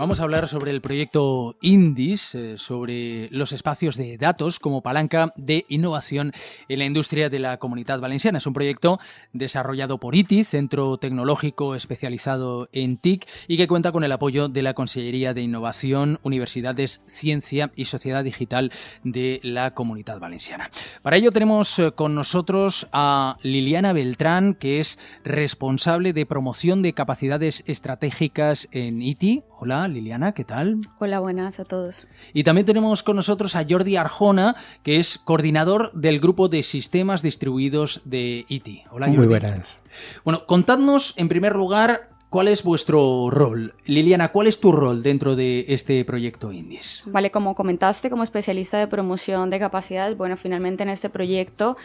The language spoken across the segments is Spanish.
Vamos a hablar sobre el proyecto INDIS, sobre los espacios de datos como palanca de innovación en la industria de la Comunitat Valenciana. Es un proyecto desarrollado por ITI, Centro Tecnológico Especializado en TIC, y que cuenta con el apoyo de la Consellería de Innovación, Universidades, Ciencia y Sociedad Digital de la Comunitat Valenciana. Para ello tenemos con nosotros a Liliana Beltrán, que es responsable de promoción de capacidades estratégicas en ITI. Hola Liliana, ¿qué tal? Hola, buenas a todos. Y también tenemos con nosotros a Jordi Arjona, que es coordinador del grupo de sistemas distribuidos de ITI. Hola Jordi. Muy buenas. Bueno, contadnos en primer lugar cuál es vuestro rol. Liliana, ¿cuál es tu rol dentro de este proyecto INDIS? Vale, como comentaste, como especialista de promoción de capacidades, bueno, finalmente en este proyecto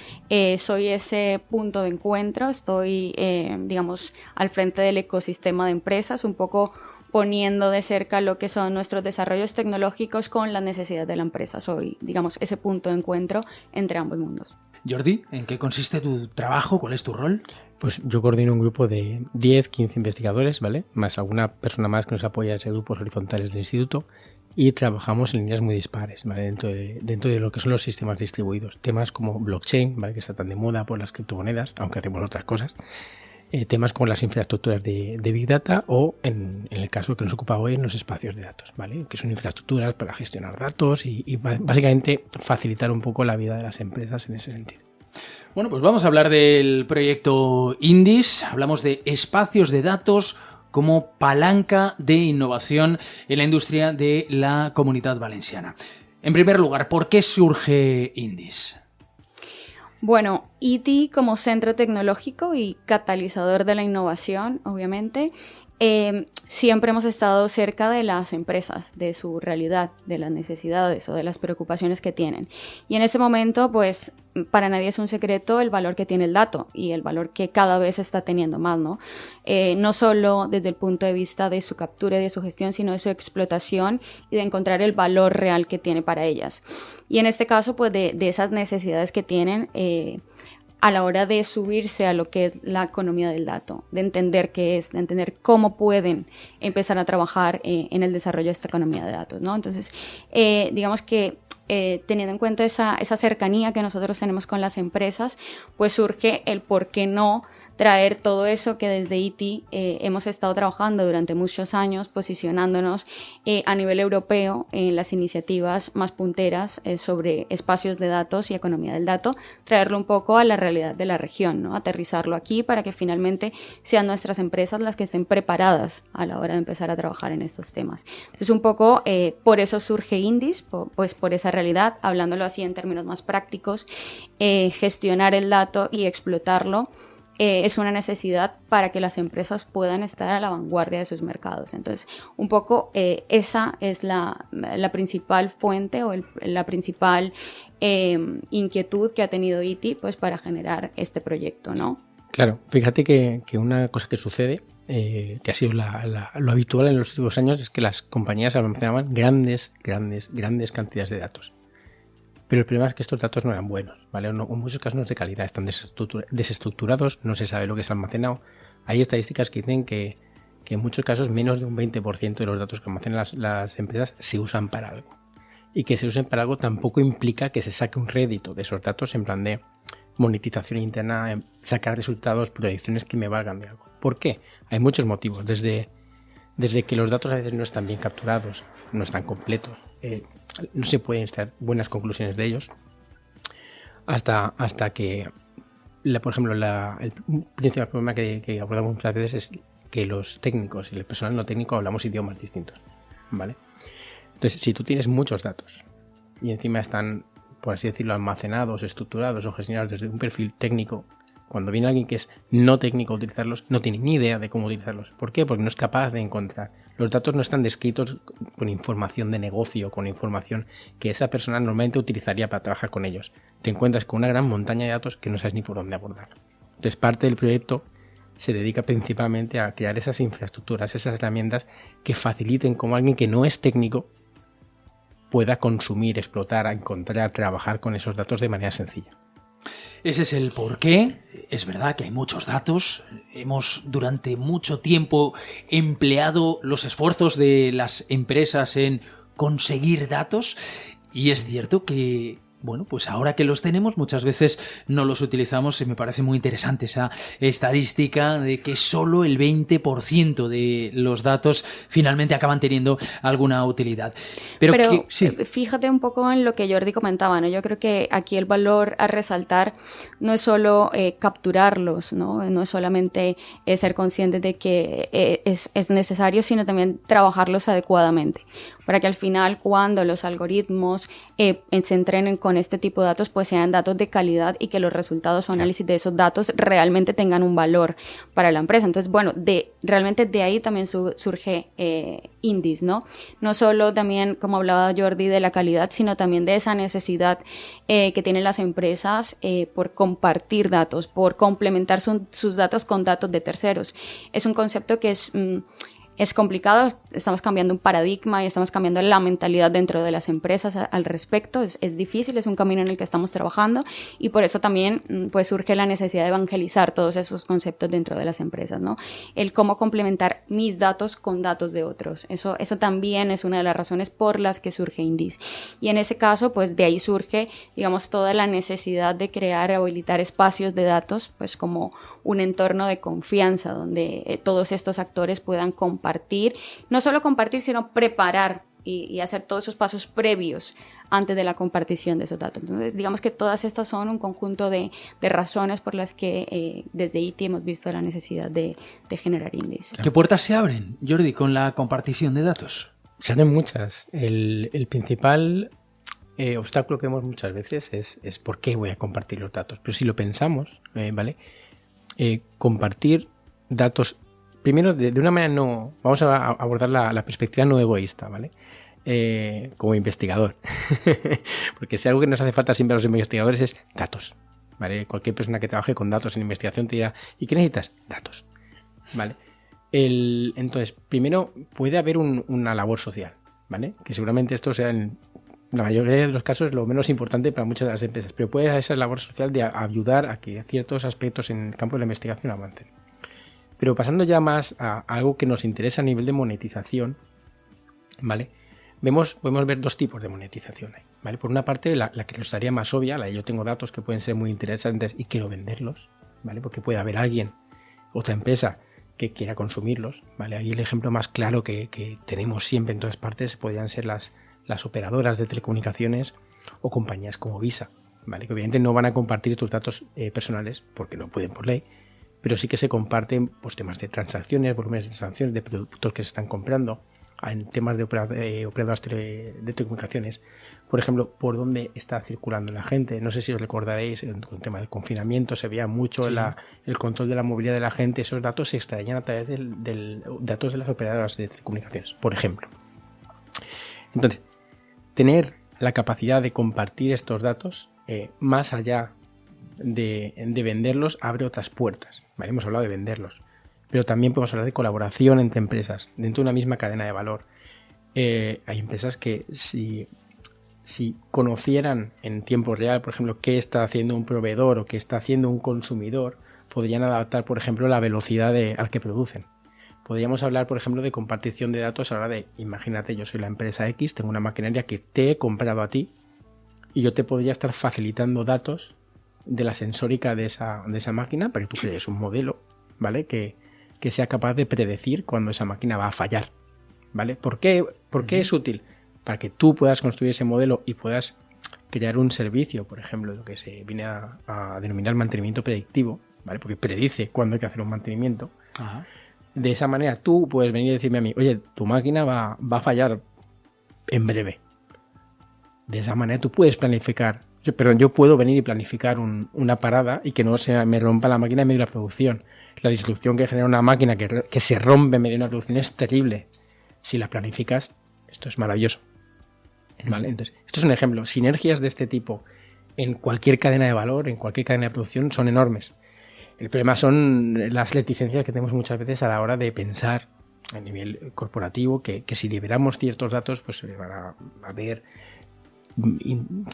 soy ese punto de encuentro, estoy, digamos, al frente del ecosistema de empresas, un poco poniendo de cerca lo que son nuestros desarrollos tecnológicos con las necesidades de la empresa. Soy, digamos, ese punto de encuentro entre ambos mundos. Jordi, ¿en qué consiste tu trabajo? ¿Cuál es tu rol? Pues yo coordino un grupo de 10, 15 investigadores, ¿vale? Más alguna persona más que nos apoya en ese grupos horizontales del instituto, y trabajamos en líneas muy dispares, ¿vale? Dentro de lo que son los sistemas distribuidos. Temas como blockchain, ¿vale? Que está tan de moda por las criptomonedas, aunque hacemos otras cosas. Temas como las infraestructuras de Big Data o, en el caso que nos ocupa hoy, en los espacios de datos, ¿vale? Que son infraestructuras para gestionar datos y básicamente facilitar un poco la vida de las empresas en ese sentido. Bueno, pues vamos a hablar del proyecto INDIS. Hablamos de espacios de datos como palanca de innovación en la industria de la Comunitat Valenciana. En primer lugar, ¿por qué surge INDIS? Bueno, ITI como centro tecnológico y catalizador de la innovación, obviamente, siempre hemos estado cerca de las empresas, de su realidad, de las necesidades o de las preocupaciones que tienen. Y en ese momento, pues, para nadie es un secreto el valor que tiene el dato y el valor que cada vez está teniendo más, ¿no? No solo desde el punto de vista de su captura y de su gestión, sino de su explotación y de encontrar el valor real que tiene para ellas. Y en este caso, pues, de esas necesidades que tienen a la hora de subirse a lo que es la economía del dato, de entender qué es, de entender cómo pueden empezar a trabajar en el desarrollo de esta economía de datos, ¿no? Entonces, digamos que teniendo en cuenta esa cercanía que nosotros tenemos con las empresas, pues surge el por qué no traer todo eso que desde ITI hemos estado trabajando durante muchos años, posicionándonos a nivel europeo en las iniciativas más punteras sobre espacios de datos y economía del dato, traerlo un poco a la realidad de la región, ¿no? Aterrizarlo aquí para que finalmente sean nuestras empresas las que estén preparadas a la hora de empezar a trabajar en estos temas. Entonces, un poco por eso surge INDIS, pues por esa realidad, hablándolo así en términos más prácticos, gestionar el dato y explotarlo es una necesidad para que las empresas puedan estar a la vanguardia de sus mercados. Entonces, un poco esa es la principal fuente o la principal inquietud que ha tenido ITI, pues, para generar este proyecto, ¿no? Claro, fíjate que una cosa que sucede, que ha sido lo habitual en los últimos años, es que las compañías almacenaban grandes cantidades de datos. Pero el problema es que estos datos no eran buenos, ¿vale? En muchos casos no es de calidad, están desestructurados, no se sabe lo que es almacenado. Hay estadísticas que dicen que en muchos casos menos de un 20% de los datos que almacenan las empresas se usan para algo. Y que se usen para algo tampoco implica que se saque un rédito de esos datos en plan de monetización interna, sacar resultados, proyecciones que me valgan de algo. ¿Por qué? Hay muchos motivos, desde que los datos a veces no están bien capturados, no están completos, no se pueden extraer buenas conclusiones de ellos, hasta que, por ejemplo, el principal problema que abordamos muchas veces es que los técnicos y el personal no técnico hablamos idiomas distintos, ¿vale? Entonces, si tú tienes muchos datos y encima están, por así decirlo, almacenados, estructurados o gestionados desde un perfil técnico, cuando viene alguien que es no técnico a utilizarlos, no tiene ni idea de cómo utilizarlos. ¿Por qué? Porque no es capaz de encontrar. Los datos no están descritos con información de negocio, con información que esa persona normalmente utilizaría para trabajar con ellos. Te encuentras con una gran montaña de datos que no sabes ni por dónde abordar. Entonces, parte del proyecto se dedica principalmente a crear esas infraestructuras, esas herramientas que faciliten como alguien que no es técnico pueda consumir, explotar, encontrar, trabajar con esos datos de manera sencilla. Ese es el porqué. Es verdad que hay muchos datos. Hemos durante mucho tiempo empleado los esfuerzos de las empresas en conseguir datos y es cierto que, bueno, pues ahora que los tenemos muchas veces no los utilizamos y me parece muy interesante esa estadística de que solo el 20% de los datos finalmente acaban teniendo alguna utilidad. Pero sí. Fíjate un poco en lo que Jordi comentaba, ¿no? Yo creo que aquí el valor a resaltar no es solo capturarlos, ¿no? No es solamente ser conscientes de que es necesario, sino también trabajarlos adecuadamente, para que al final cuando los algoritmos se entrenen con este tipo de datos, pues sean datos de calidad y que los resultados o análisis de esos datos realmente tengan un valor para la empresa. Entonces, bueno, realmente de ahí también surge Indis, ¿no? No solo también, como hablaba Jordi, de la calidad, sino también de esa necesidad que tienen las empresas por compartir datos, por complementar sus datos con datos de terceros. Es un concepto que es complicado, estamos cambiando un paradigma y estamos cambiando la mentalidad dentro de las empresas al respecto. Es difícil, es un camino en el que estamos trabajando y por eso también pues surge la necesidad de evangelizar todos esos conceptos dentro de las empresas, ¿no? El cómo complementar mis datos con datos de otros. Eso también es una de las razones por las que surge Indis. Y en ese caso, pues de ahí surge, digamos, toda la necesidad de crear, habilitar espacios de datos, pues como un entorno de confianza donde todos estos actores puedan compartir, no solo compartir, sino preparar y hacer todos esos pasos previos antes de la compartición de esos datos. Entonces, digamos que todas estas son un conjunto de razones por las que desde ITI hemos visto la necesidad de generar Indis. ¿Qué puertas se abren, Jordi, con la compartición de datos? Se abren muchas. El principal obstáculo que vemos muchas veces es ¿por qué voy a compartir los datos? Pero si lo pensamos, ¿vale? Compartir datos, primero de una manera no, vamos a abordar la perspectiva no egoísta, ¿vale? Como investigador, porque si algo que nos hace falta siempre a los investigadores es datos, ¿vale? Cualquier persona que trabaje con datos en investigación te dirá, ¿y qué necesitas? Datos, ¿vale? Entonces, primero puede haber una labor social, ¿vale? Que seguramente esto sea en la mayoría de los casos lo menos importante para muchas de las empresas, pero puede haber esa labor social de ayudar a que ciertos aspectos en el campo de la investigación avancen. Pero pasando ya más a algo que nos interesa a nivel de monetización, ¿vale? Podemos ver dos tipos de monetización ahí, ¿vale? Por una parte, la que nos estaría más obvia, la de yo tengo datos que pueden ser muy interesantes y quiero venderlos, ¿vale? Porque puede haber alguien, otra empresa, que quiera consumirlos, ¿vale? Ahí el ejemplo más claro que tenemos siempre en todas partes podrían ser las operadoras de telecomunicaciones o compañías como Visa, ¿vale? Que obviamente no van a compartir tus datos personales porque no pueden por ley, pero sí que se comparten pues, temas de transacciones, volúmenes de transacciones, de productos que se están comprando, en temas de operadoras de telecomunicaciones, por ejemplo, por dónde está circulando la gente. No sé si os recordaréis, en el tema del confinamiento se veía mucho sí. El control de la movilidad de la gente, esos datos se extraían a través de datos de las operadoras de telecomunicaciones, por ejemplo. Entonces, tener la capacidad de compartir estos datos, más allá de venderlos, abre otras puertas, ¿vale? Hemos hablado de venderlos, pero también podemos hablar de colaboración entre empresas, dentro de una misma cadena de valor. Hay empresas que si conocieran en tiempo real, por ejemplo, qué está haciendo un proveedor o qué está haciendo un consumidor, podrían adaptar, por ejemplo, la velocidad al que producen. Podríamos hablar, por ejemplo, de compartición de datos a la hora de, imagínate, yo soy la empresa X, tengo una maquinaria que te he comprado a ti y yo te podría estar facilitando datos de la sensórica de esa máquina para que tú crees un modelo, ¿vale? Que sea capaz de predecir cuando esa máquina va a fallar, ¿vale? ¿Por qué es útil? Para que tú puedas construir ese modelo y puedas crear un servicio, por ejemplo, lo que se viene a denominar mantenimiento predictivo, ¿vale? Porque predice cuándo hay que hacer un mantenimiento. Ajá. De esa manera tú puedes venir y decirme a mí, oye, tu máquina va a fallar en breve. De esa manera tú puedes planificar, yo puedo venir y planificar una parada y que no se me rompa la máquina en medio de la producción. La disrupción que genera una máquina que se rompe en medio de una producción es terrible. Si la planificas, esto es maravilloso, ¿vale? Entonces, esto es un ejemplo. Sinergias de este tipo en cualquier cadena de valor, en cualquier cadena de producción, son enormes. El problema son las reticencias que tenemos muchas veces a la hora de pensar a nivel corporativo que si liberamos ciertos datos, pues van a haber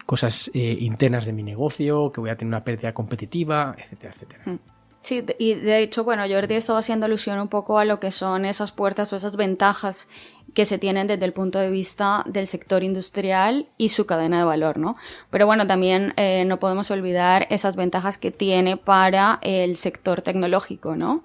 cosas internas de mi negocio, que voy a tener una pérdida competitiva, etcétera, etcétera. Sí, y de hecho, bueno, Jordi estaba haciendo alusión un poco a lo que son esas puertas o esas ventajas que se tienen desde el punto de vista del sector industrial y su cadena de valor, ¿no? Pero bueno, también no podemos olvidar esas ventajas que tiene para el sector tecnológico, ¿no?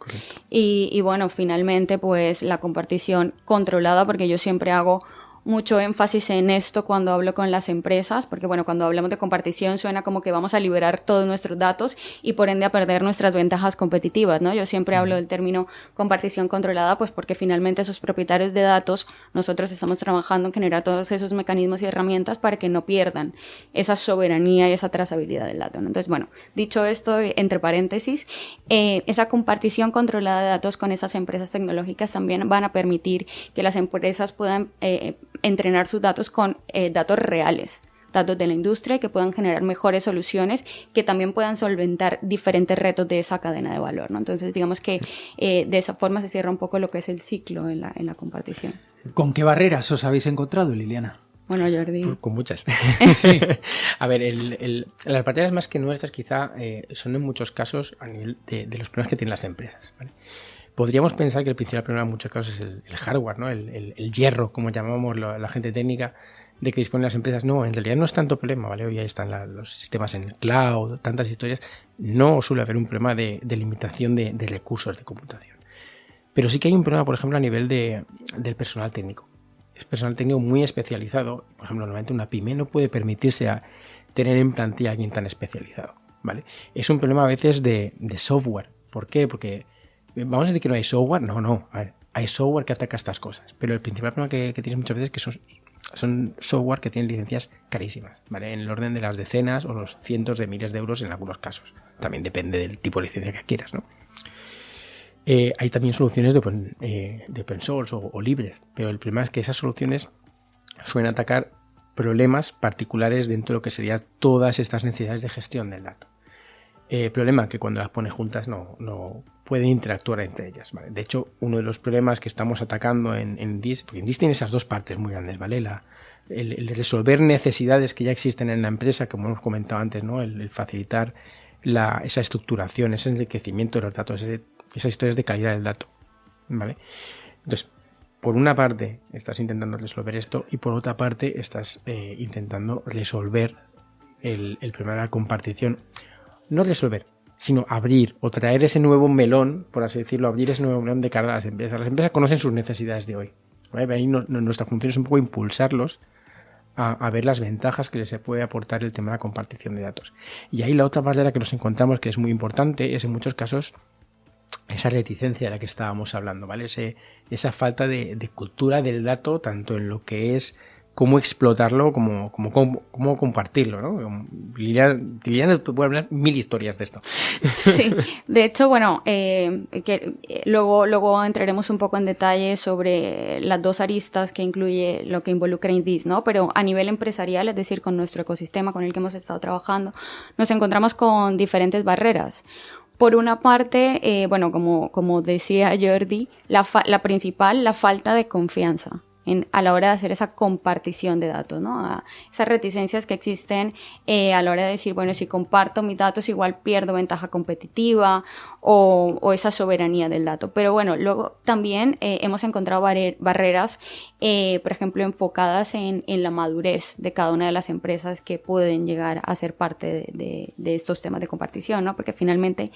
Y bueno, finalmente, pues la compartición controlada, porque yo siempre hago mucho énfasis en esto cuando hablo con las empresas, porque bueno, cuando hablamos de compartición suena como que vamos a liberar todos nuestros datos y por ende a perder nuestras ventajas competitivas, ¿no? Yo siempre hablo del término compartición controlada, pues porque finalmente esos propietarios de datos, nosotros estamos trabajando en generar todos esos mecanismos y herramientas para que no pierdan esa soberanía y esa trazabilidad del dato, ¿no? Entonces, bueno, dicho esto, entre paréntesis, esa compartición controlada de datos con esas empresas tecnológicas también van a permitir que las empresas puedan entrenar sus datos con datos reales, datos de la industria, que puedan generar mejores soluciones, que también puedan solventar diferentes retos de esa cadena de valor, ¿no? Entonces, digamos que de esa forma se cierra un poco lo que es el ciclo en la compartición. ¿Con qué barreras os habéis encontrado, Liliana? Bueno, Jordi. Con muchas. Sí. A ver, las barreras más que nuestras quizá son en muchos casos a nivel de los problemas que tienen las empresas, ¿vale? Podríamos pensar que el principal problema en muchos casos es el hardware, ¿no? El hierro, como llamamos la gente técnica, de que disponen las empresas. No, en realidad no es tanto problema, ¿vale? Hoy ahí están los sistemas en el cloud, tantas historias. No suele haber un problema de limitación de recursos de computación. Pero sí que hay un problema, por ejemplo, a nivel del personal técnico. Es personal técnico muy especializado. Por ejemplo, normalmente una pyme no puede permitirse tener en plantilla a alguien tan especializado, ¿vale? Es un problema a veces de software. ¿Por qué? Porque vamos a decir que no hay software. No. A ver, hay software que ataca estas cosas. Pero el principal problema que tienes muchas veces es que son software que tienen licencias carísimas, ¿vale? En el orden de las decenas o los cientos de miles de euros en algunos casos. También depende del tipo de licencia que quieras, ¿no? Hay también soluciones de open source o libres, pero el problema es que esas soluciones suelen atacar problemas particulares dentro de lo que serían todas estas necesidades de gestión del dato. Problema que cuando las pones juntas no pueden interactuar entre ellas, ¿vale? De hecho, uno de los problemas que estamos atacando en DIS, porque en DIS tiene esas dos partes muy grandes, ¿vale? El resolver necesidades que ya existen en la empresa, como hemos comentado antes, ¿no? El facilitar esa estructuración, ese enriquecimiento de los datos, esas historias de calidad del dato, ¿vale? Entonces, por una parte estás intentando resolver esto y por otra parte estás intentando resolver el problema de la compartición. No resolver, sino abrir o traer ese nuevo melón, por así decirlo, abrir ese nuevo melón de cara a las empresas. Las empresas conocen sus necesidades de hoy, ¿vale? Ahí nuestra función es un poco impulsarlos a ver las ventajas que les puede aportar el tema de la compartición de datos. Y ahí la otra barrera que nos encontramos, que es muy importante, es en muchos casos esa reticencia de la que estábamos hablando, ¿vale? Esa falta de cultura del dato, tanto en lo que es cómo explotarlo, como compartirlo, ¿no? Liliana puede hablar 1000 historias de esto. Sí, de hecho, bueno, luego entraremos un poco en detalle sobre las dos aristas que incluye lo que involucra INDIS, ¿no? Pero a nivel empresarial, es decir, con nuestro ecosistema con el que hemos estado trabajando, nos encontramos con diferentes barreras. Por una parte, bueno, como decía Jordi, la principal, la falta de confianza a la hora de hacer esa compartición de datos, ¿no? Esas reticencias que existen a la hora de decir, bueno, si comparto mis datos igual pierdo ventaja competitiva o esa soberanía del dato. Pero bueno, luego también hemos encontrado barreras, por ejemplo, enfocadas en la madurez de cada una de las empresas que pueden llegar a ser parte de estos temas de compartición, ¿no? Porque finalmente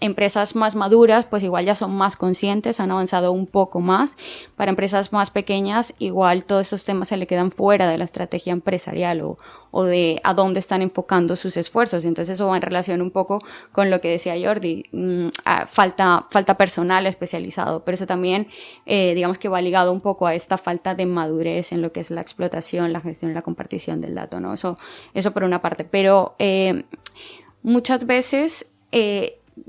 empresas más maduras pues igual ya son más conscientes, han avanzado un poco más. Para empresas más pequeñas igual todos estos temas se le quedan fuera de la estrategia empresarial o de a dónde están enfocando sus esfuerzos. Entonces eso va en relación un poco con lo que decía Jordi, falta personal especializado, pero eso también digamos que va ligado un poco a esta falta de madurez en lo que es la explotación, la gestión y la compartición del dato, ¿no? Eso por una parte, pero muchas veces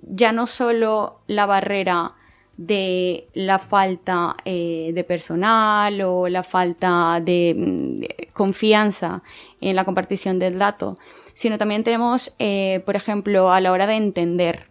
ya no solo la barrera de la falta de personal o la falta de confianza en la compartición del dato, sino también tenemos, por ejemplo, a la hora de entender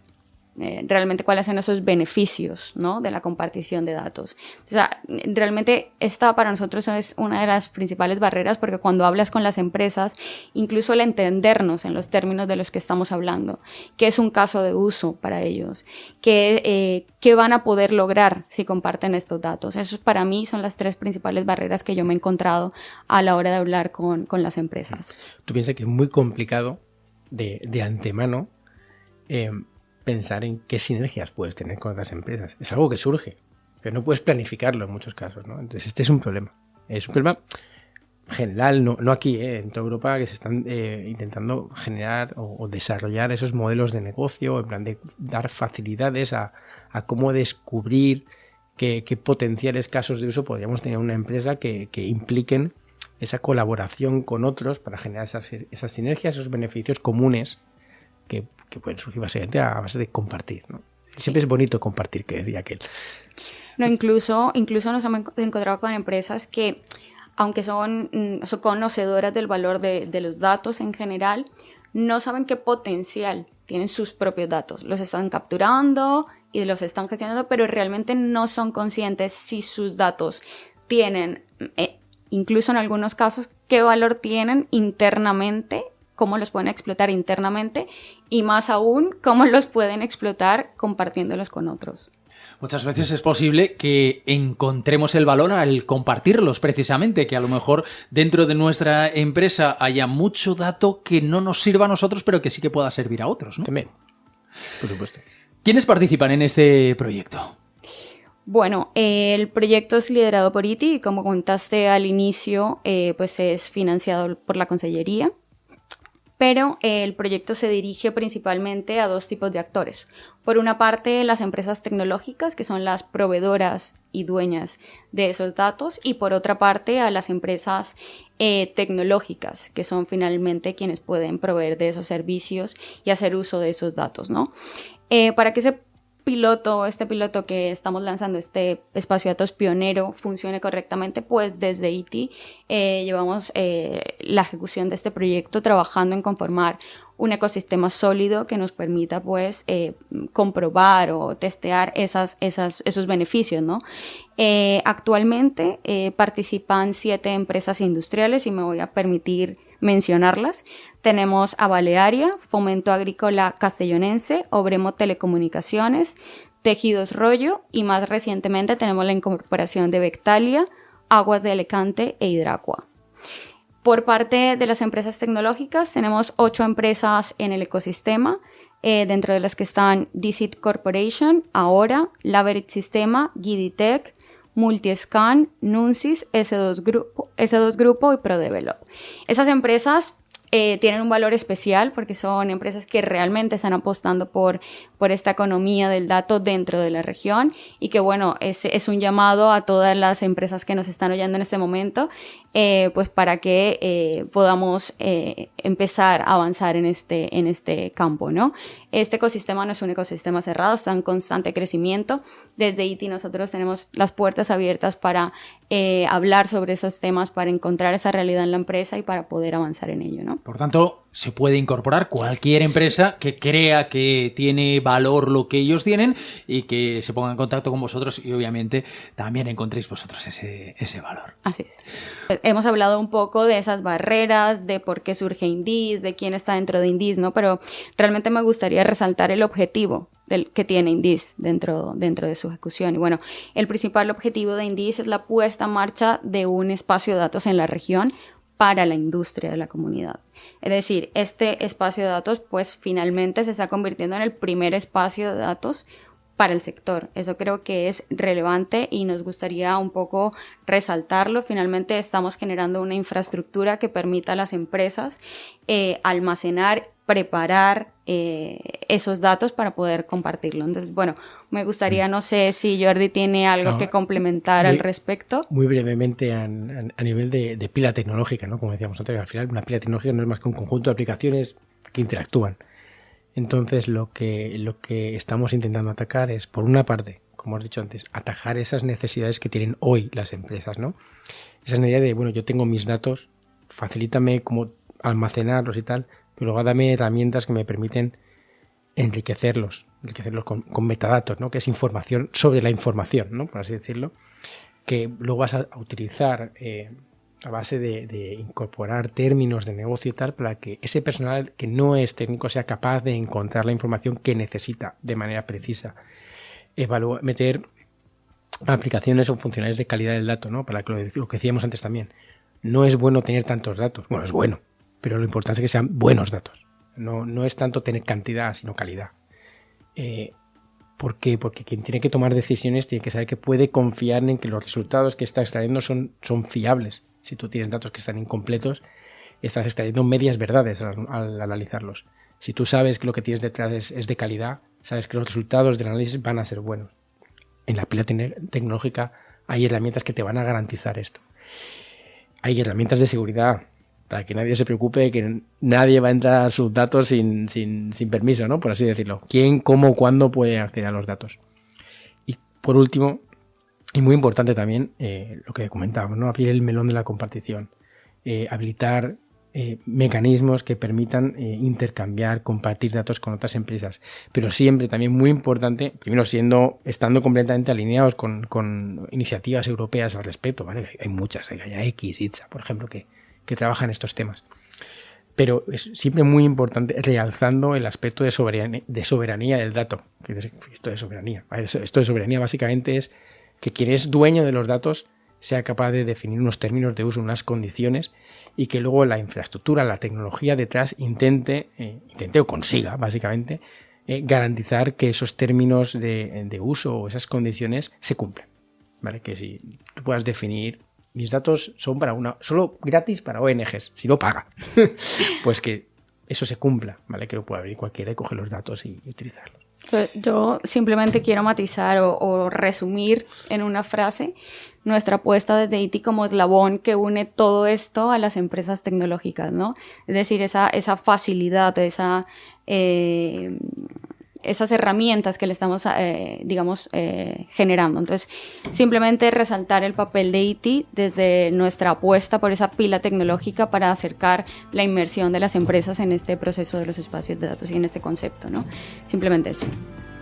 realmente cuáles son esos beneficios, ¿no?, de la compartición de datos. O sea, realmente esta para nosotros es una de las principales barreras, porque cuando hablas con las empresas, incluso el entendernos en los términos de los que estamos hablando, qué es un caso de uso para ellos, qué van a poder lograr si comparten estos datos. Esos para mí son las 3 principales barreras que yo me he encontrado a la hora de hablar con las empresas. ¿Tú piensas que es muy complicado de antemano pensar en qué sinergias puedes tener con otras empresas? Es algo que surge, pero no puedes planificarlo en muchos casos, ¿no? Entonces este es un problema. Es un problema general, no aquí, en toda Europa, que se están intentando generar o desarrollar esos modelos de negocio, en plan de dar facilidades a cómo descubrir qué potenciales casos de uso podríamos tener en una empresa que impliquen esa colaboración con otros para generar esas sinergias, esos beneficios comunes que pueden surgir básicamente a base de compartir, ¿no? Siempre es bonito compartir, que decía aquel. No, incluso nos hemos encontrado con empresas que, aunque son conocedoras del valor de los datos en general, no saben qué potencial tienen sus propios datos. Los están capturando y los están gestionando, pero realmente no son conscientes si sus datos tienen, incluso en algunos casos, qué valor tienen internamente, cómo los pueden explotar internamente y más aún, cómo los pueden explotar compartiéndolos con otros. Muchas veces es posible que encontremos el valor al compartirlos, precisamente, que a lo mejor dentro de nuestra empresa haya mucho dato que no nos sirva a nosotros, pero que sí que pueda servir a otros, ¿no? También, por supuesto. ¿Quiénes participan en este proyecto? Bueno, el proyecto es liderado por ITI y, como comentaste al inicio, pues es financiado por la Consellería. Pero el proyecto se dirige principalmente a 2 tipos de actores. Por una parte, las empresas tecnológicas, que son las proveedoras y dueñas de esos datos, y por otra parte, a las empresas tecnológicas, que son finalmente quienes pueden proveer de esos servicios y hacer uso de esos datos, ¿no? Para que este piloto que estamos lanzando, este espacio de datos pionero, funcione correctamente, pues desde ITI llevamos la ejecución de este proyecto trabajando en conformar un ecosistema sólido que nos permita pues comprobar o testear esos beneficios, ¿no? Actualmente participan 7 empresas industriales y me voy a permitir mencionarlas. Tenemos a Balearia, Fomento Agrícola Castellonense, Obremo Telecomunicaciones, Tejidos Rollo y más recientemente tenemos la incorporación de Bectalia, Aguas de Alicante e Hidracua. Por parte de las empresas tecnológicas tenemos 8 empresas en el ecosistema, dentro de las que están Dicit Corporation, Ahora, Laverit Sistema, Giditech, Multiscan, Nuncis, S2 Grupo y ProDevelop. Esas empresas tienen un valor especial porque son empresas que realmente están apostando por esta economía del dato dentro de la región y que, bueno, es un llamado a todas las empresas que nos están oyendo en este momento, pues para que podamos empezar a avanzar en este campo, ¿no? Este ecosistema no es un ecosistema cerrado, está en constante crecimiento. Desde ITI nosotros tenemos las puertas abiertas para hablar sobre esos temas, para encontrar esa realidad en la empresa y para poder avanzar en ello, ¿no? Por tanto, se puede incorporar cualquier empresa que crea que tiene valor lo que ellos tienen y que se ponga en contacto con vosotros y obviamente también encontréis vosotros ese valor. Así es. Hemos hablado un poco de esas barreras, de por qué surge Indis, de quién está dentro de Indis, ¿no? Pero realmente me gustaría resaltar el objetivo que tiene Indis dentro de su ejecución. Y bueno, el principal objetivo de Indis es la puesta en marcha de un espacio de datos en la región para la industria de la comunidad. Es decir, este espacio de datos pues finalmente se está convirtiendo en el primer espacio de datos para el sector. Eso creo que es relevante y nos gustaría un poco resaltarlo. Finalmente estamos generando una infraestructura que permita a las empresas almacenar, preparar esos datos para poder compartirlo. Entonces, bueno, me gustaría, no sé si Jordi tiene algo que complementar al respecto. Muy brevemente a nivel de pila tecnológica, ¿no? Como decíamos antes, al final una pila tecnológica no es más que un conjunto de aplicaciones que interactúan. Entonces lo que estamos intentando atacar es, por una parte, como has dicho antes, atajar esas necesidades que tienen hoy las empresas, ¿no? Esa necesidad de, bueno, yo tengo mis datos, facilítame cómo almacenarlos y tal, pero luego dame herramientas que me permiten enriquecerlos con metadatos, ¿no? Que es información sobre la información, ¿no? Por así decirlo, que luego vas a utilizar a base de incorporar términos de negocio y tal para que ese personal que no es técnico sea capaz de encontrar la información que necesita de manera precisa. Meter aplicaciones o funcionalidades de calidad del dato, ¿no? Para que lo que decíamos antes también. No es bueno tener tantos datos. Bueno, es bueno, pero lo importante es que sean buenos datos. No es tanto tener cantidad, sino calidad. ¿Por qué? Porque quien tiene que tomar decisiones tiene que saber que puede confiar en que los resultados que está extrayendo son fiables. Si tú tienes datos que están incompletos, estás extrayendo medias verdades al analizarlos. Si tú sabes que lo que tienes detrás es de calidad, sabes que los resultados del análisis van a ser buenos. En la pila tecnológica hay herramientas que te van a garantizar esto. Hay herramientas de seguridad para que nadie se preocupe, que nadie va a entrar a sus datos sin permiso, ¿no? Por así decirlo. ¿Quién, cómo, cuándo puede acceder a los datos? Y por último, y muy importante también, lo que comentábamos, ¿no? Abrir el melón de la compartición. Habilitar mecanismos que permitan intercambiar, compartir datos con otras empresas. Pero siempre también muy importante, primero estando completamente alineados con iniciativas europeas al respecto, ¿vale? Hay muchas, hay X, ITSA, por ejemplo, que trabajan estos temas. Pero es siempre muy importante realzando el aspecto de soberanía del dato. Esto de soberanía. Esto de soberanía básicamente es que quien es dueño de los datos sea capaz de definir unos términos de uso, unas condiciones, y que luego la infraestructura, la tecnología detrás intente o consiga, básicamente, garantizar que esos términos de uso o esas condiciones se cumplen. ¿Vale? Que si tú puedas definir, mis datos son solo gratis para ONGs, si no paga, pues que eso se cumpla, ¿vale? Que lo pueda abrir cualquiera y coger los datos y utilizarlos. Yo simplemente quiero matizar o resumir en una frase nuestra apuesta desde ITI como eslabón que une todo esto a las empresas tecnológicas, ¿no? Es decir, esa facilidad, esas herramientas que le estamos, generando. Entonces, simplemente resaltar el papel de ITI desde nuestra apuesta por esa pila tecnológica para acercar la inmersión de las empresas en este proceso de los espacios de datos y en este concepto, ¿no? Simplemente eso.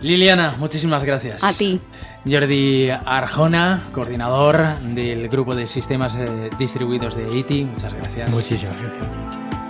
Liliana, muchísimas gracias. A ti. Jordi Arjona, coordinador del grupo de sistemas distribuidos de ITI, muchas gracias. Muchísimas gracias.